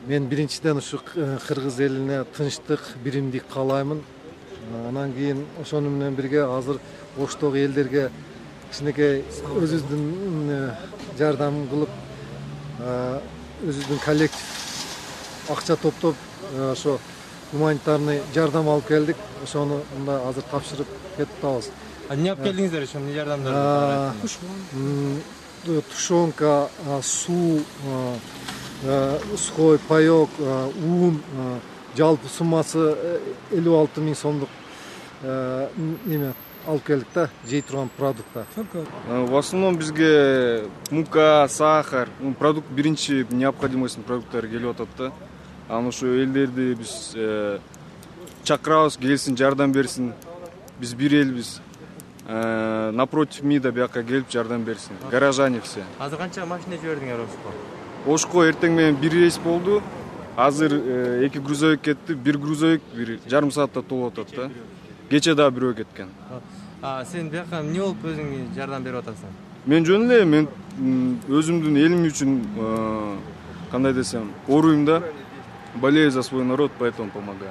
Мен биринчиден ушу кыргыз элине тынчтык, биримдик каалаймын. Анан кийин ошону менен бирге азыр Оштогу элдерге кичинекей өзүбүздүн жардам кылып, өзүбүздүн коллектив акча топтоп, ошо гуманитарный жардам алып келдик. Ошону мында азыр тапшырып кетип атабыз. Эмне алып келдиңиздер, ошо эмне жардамдар? Тушенка, суу, сухой паёк, un, жалпы суммасы 56 000 сомдук эме алып келдик да, жей турган продукттар. В основном бизге мука, сахар, продукт биринчи необходимость продукттар келип атат да. Анан ошо элдерди биз чакырабыз, келсин, жардам берсин. Биз бир элбиз. Напротив МИДа бияка келип жардам берсин. Горожане все. Азыр канча машина жибердиңер Ошко? Ошко эртең менен бир рейс болду. Азыр 2 грузовик кетти. Бир грузовик бир жарым саатта толуп атат да. Кече да бирөө кеткен. Сен бияка эмне болуп өзүңө жардам берип атасың? Мен жөн эле мен өзүмдүн элим үчүн кандай десем, орuyum да. Болею за свой народ, поэтому помогаю.